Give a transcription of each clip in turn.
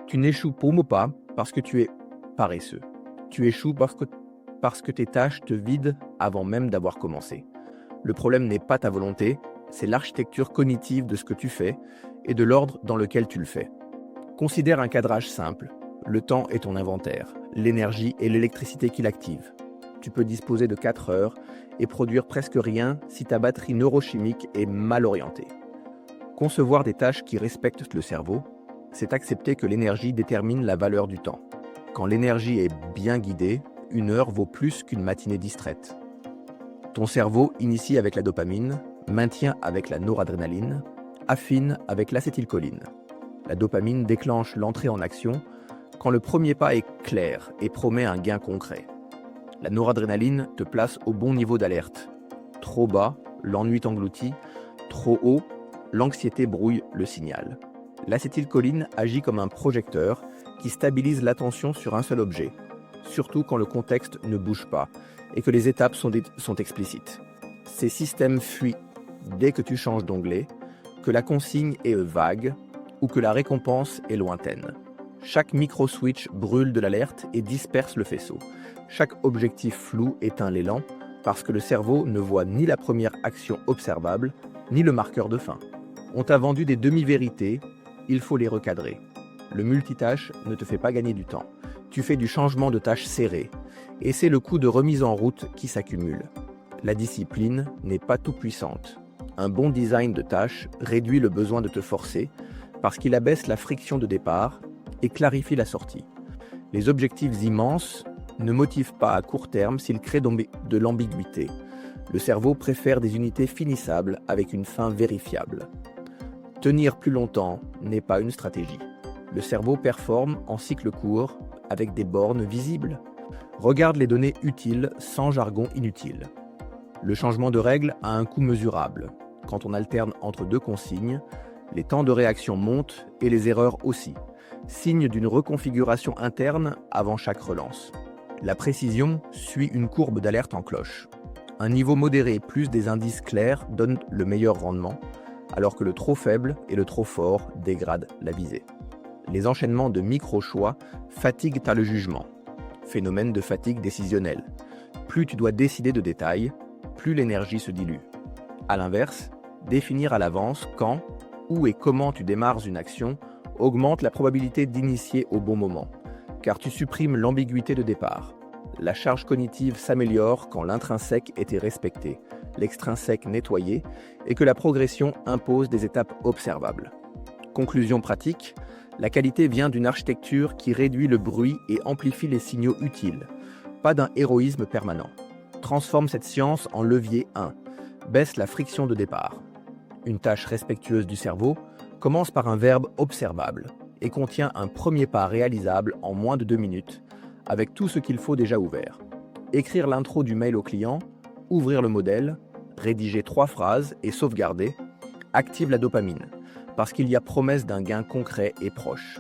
Tu n'échoues pas parce que tu es paresseux. Tu échoues parce que tes tâches te vident avant même d'avoir commencé. Le problème n'est pas ta volonté, c'est l'architecture cognitive de ce que tu fais et de l'ordre dans lequel tu le fais. Considère un cadrage simple. Le temps est ton inventaire, l'énergie et l'électricité qui l'active. Tu peux disposer de 4 heures et produire presque rien si ta batterie neurochimique est mal orientée. Concevoir des tâches qui respectent le cerveau, c'est accepter que l'énergie détermine la valeur du temps. Quand l'énergie est bien guidée, 1 heure vaut plus qu'une matinée distraite. Ton cerveau initie avec la dopamine, maintient avec la noradrénaline, affine avec l'acétylcholine. La dopamine déclenche l'entrée en action quand le premier pas est clair et promet un gain concret. La noradrénaline te place au bon niveau d'alerte. Trop bas, l'ennui t'engloutit. Trop haut, l'anxiété brouille le signal. L'acétylcholine agit comme un projecteur qui stabilise l'attention sur un seul objet, surtout quand le contexte ne bouge pas et que les étapes sont explicites. Ces systèmes fuient dès que tu changes d'onglet, que la consigne est vague ou que la récompense est lointaine. Chaque micro-switch brûle de l'alerte et disperse le faisceau. Chaque objectif flou éteint l'élan parce que le cerveau ne voit ni la première action observable, ni le marqueur de fin. On t'a vendu des demi-vérités, il faut les recadrer. Le multitâche ne te fait pas gagner du temps. Tu fais du changement de tâche serré, et c'est le coût de remise en route qui s'accumule. La discipline n'est pas tout puissante. Un bon design de tâche réduit le besoin de te forcer parce qu'il abaisse la friction de départ et clarifie la sortie. Les objectifs immenses ne motivent pas à court terme s'ils créent de l'ambiguïté. Le cerveau préfère des unités finissables avec une fin vérifiable. Tenir plus longtemps n'est pas une stratégie. Le cerveau performe en cycle court avec des bornes visibles. Regarde les données utiles sans jargon inutile. Le changement de règle a un coût mesurable. Quand on alterne entre 2 consignes, les temps de réaction montent et les erreurs aussi, signe d'une reconfiguration interne avant chaque relance. La précision suit une courbe d'alerte en cloche. Un niveau modéré plus des indices clairs donne le meilleur rendement, alors que le trop faible et le trop fort dégradent la visée. Les enchaînements de micro-choix fatiguent le jugement. Phénomène de fatigue décisionnelle. Plus tu dois décider de détails, plus l'énergie se dilue. A l'inverse, définir à l'avance quand, où et comment tu démarres une action augmente la probabilité d'initier au bon moment, car tu supprimes l'ambiguïté de départ. La charge cognitive s'améliore quand l'intrinsèque était respecté, l'extrinsèque nettoyé, et que la progression impose des étapes observables. Conclusion pratique, la qualité vient d'une architecture qui réduit le bruit et amplifie les signaux utiles, pas d'un héroïsme permanent. Transforme cette science en levier 1, baisse la friction de départ. Une tâche respectueuse du cerveau commence par un verbe observable et contient un premier pas réalisable en moins de 2 minutes, avec tout ce qu'il faut déjà ouvert. Écrire l'intro du mail au client, ouvrir le modèle, rédiger 3 phrases et sauvegarder, active la dopamine, parce qu'il y a promesse d'un gain concret et proche.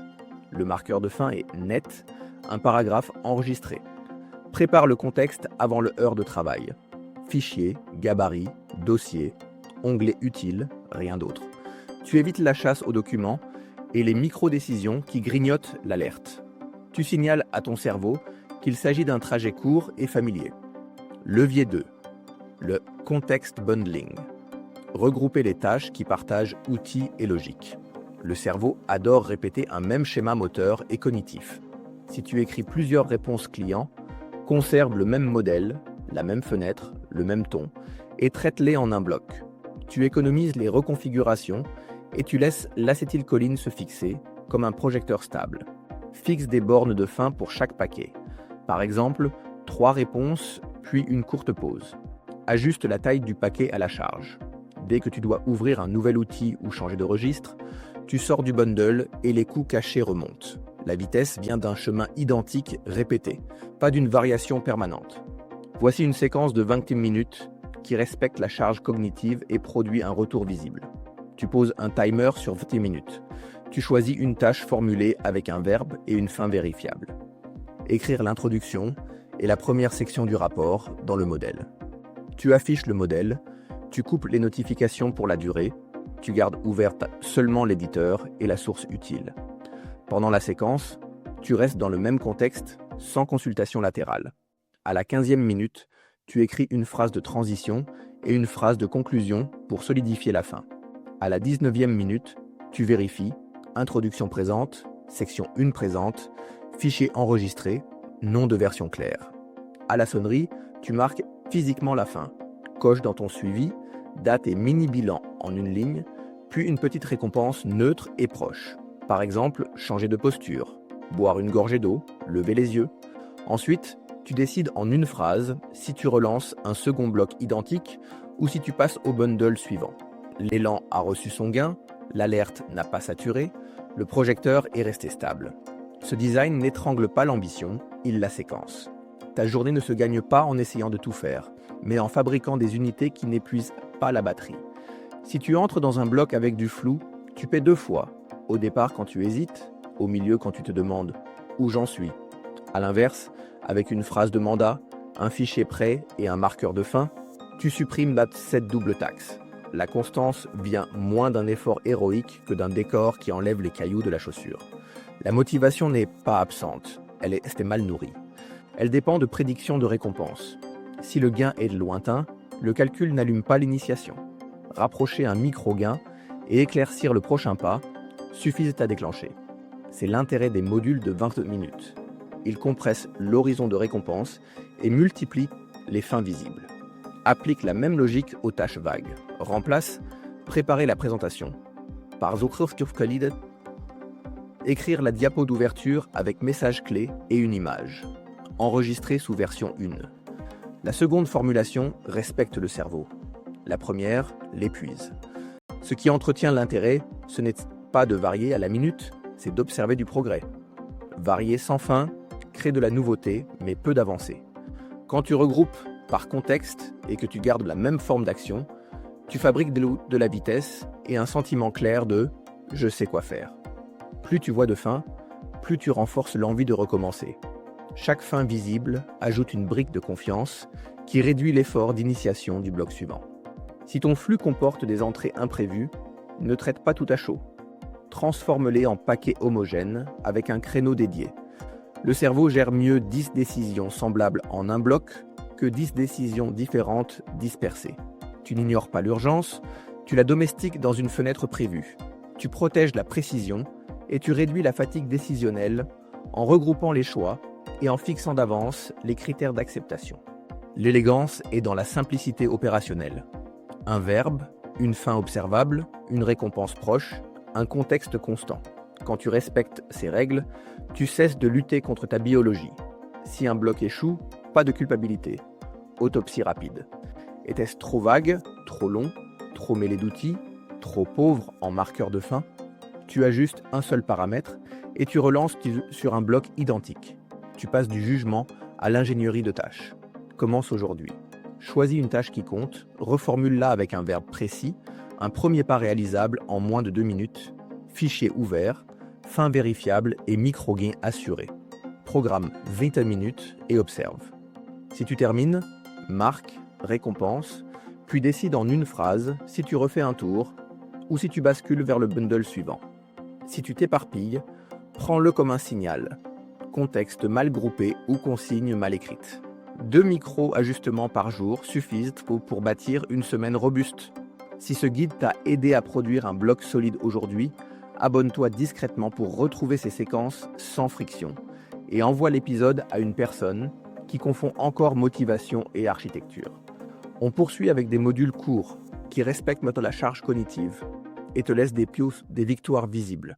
Le marqueur de fin est net, un paragraphe enregistré. Prépare le contexte avant le heure de travail. Fichier, gabarit, dossier, onglet utile, rien d'autre. Tu évites la chasse aux documents et les micro-décisions qui grignotent l'alerte. Tu signales à ton cerveau qu'il s'agit d'un trajet court et familier. Levier 2. Le context bundling. Regrouper les tâches qui partagent outils et logique. Le cerveau adore répéter un même schéma moteur et cognitif. Si tu écris plusieurs réponses clients, conserve le même modèle, la même fenêtre, le même ton, et traite-les en un bloc. Tu économises les reconfigurations et tu laisses l'acétylcholine se fixer comme un projecteur stable. Fixe des bornes de fin pour chaque paquet. Par exemple, 3 réponses, puis une courte pause. Ajuste la taille du paquet à la charge. Dès que tu dois ouvrir un nouvel outil ou changer de registre, tu sors du bundle et les coûts cachés remontent. La vitesse vient d'un chemin identique répété, pas d'une variation permanente. Voici une séquence de 20 minutes qui respecte la charge cognitive et produit un retour visible. Tu poses un timer sur 20 minutes. Tu choisis une tâche formulée avec un verbe et une fin vérifiable. Écrire l'introduction et la première section du rapport dans le modèle. Tu affiches le modèle, tu coupes les notifications pour la durée, tu gardes ouverte seulement l'éditeur et la source utile. Pendant la séquence, tu restes dans le même contexte, sans consultation latérale. À la 15e minute, tu écris une phrase de transition et une phrase de conclusion pour solidifier la fin. À la 19e minute, tu vérifies, introduction présente, section 1 présente, fichier enregistré, nom de version claire. À la sonnerie, tu marques physiquement la fin, coche dans ton suivi, date et mini-bilan en une ligne, puis une petite récompense neutre et proche. Par exemple, changer de posture, boire une gorgée d'eau, lever les yeux. Ensuite, tu décides en une phrase si tu relances un second bloc identique ou si tu passes au bundle suivant. L'élan a reçu son gain, l'alerte n'a pas saturé, le projecteur est resté stable. Ce design n'étrangle pas l'ambition, il la séquence. Ta journée ne se gagne pas en essayant de tout faire, mais en fabriquant des unités qui n'épuisent pas la batterie. Si tu entres dans un bloc avec du flou, tu paies 2 fois. Au départ quand tu hésites, au milieu quand tu te demandes « où j'en suis ». A l'inverse, avec une phrase de mandat, un fichier prêt et un marqueur de fin, tu supprimes cette double taxe. La constance vient moins d'un effort héroïque que d'un décor qui enlève les cailloux de la chaussure. La motivation n'est pas absente, elle est mal nourrie. Elle dépend de prédictions de récompenses. Si le gain est lointain, le calcul n'allume pas l'initiation. Rapprocher un micro-gain et éclaircir le prochain pas suffisent à déclencher. C'est l'intérêt des modules de 20 minutes. Ils compressent l'horizon de récompense et multiplient les fins visibles. Applique la même logique aux tâches vagues. Remplace « préparer la présentation » par « écrire la diapo d'ouverture avec message clé et une image » enregistré sous version 1. La seconde formulation respecte le cerveau. La première l'épuise. Ce qui entretient l'intérêt, ce n'est pas de varier à la minute, c'est d'observer du progrès. Varier sans fin crée de la nouveauté, mais peu d'avancée. Quand tu regroupes par contexte et que tu gardes la même forme d'action, tu fabriques de la vitesse et un sentiment clair de « je sais quoi faire ». Plus tu vois de fin, plus tu renforces l'envie de recommencer. Chaque fin visible ajoute une brique de confiance qui réduit l'effort d'initiation du bloc suivant. Si ton flux comporte des entrées imprévues, ne traite pas tout à chaud. Transforme-les en paquets homogènes avec un créneau dédié. Le cerveau gère mieux 10 décisions semblables en un bloc que 10 décisions différentes dispersées. Tu n'ignores pas l'urgence, tu la domestiques dans une fenêtre prévue. Tu protèges la précision et tu réduis la fatigue décisionnelle en regroupant les choix et en fixant d'avance les critères d'acceptation. L'élégance est dans la simplicité opérationnelle. Un verbe, une fin observable, une récompense proche, un contexte constant. Quand tu respectes ces règles, tu cesses de lutter contre ta biologie. Si un bloc échoue, pas de culpabilité. Autopsie rapide. Était-ce trop vague, trop long, trop mêlé d'outils, trop pauvre en marqueur de fin? Tu ajustes un seul paramètre et tu relances sur un bloc identique. Tu passes du jugement à l'ingénierie de tâche. Commence aujourd'hui. Choisis une tâche qui compte, reformule-la avec un verbe précis, un premier pas réalisable en moins de 2 minutes, fichier ouvert, fin vérifiable et micro-gain assuré. Programme 20 minutes et observe. Si tu termines, marque, récompense, puis décide en une phrase si tu refais un tour ou si tu bascules vers le bundle suivant. Si tu t'éparpilles, prends-le comme un signal. Contexte mal groupé ou consigne mal écrite. 2 micro-ajustements par jour suffisent pour bâtir une semaine robuste. Si ce guide t'a aidé à produire un bloc solide aujourd'hui, abonne-toi discrètement pour retrouver ces séquences sans friction et envoie l'épisode à une personne qui confond encore motivation et architecture. On poursuit avec des modules courts qui respectent la charge cognitive et te laissent des victoires visibles.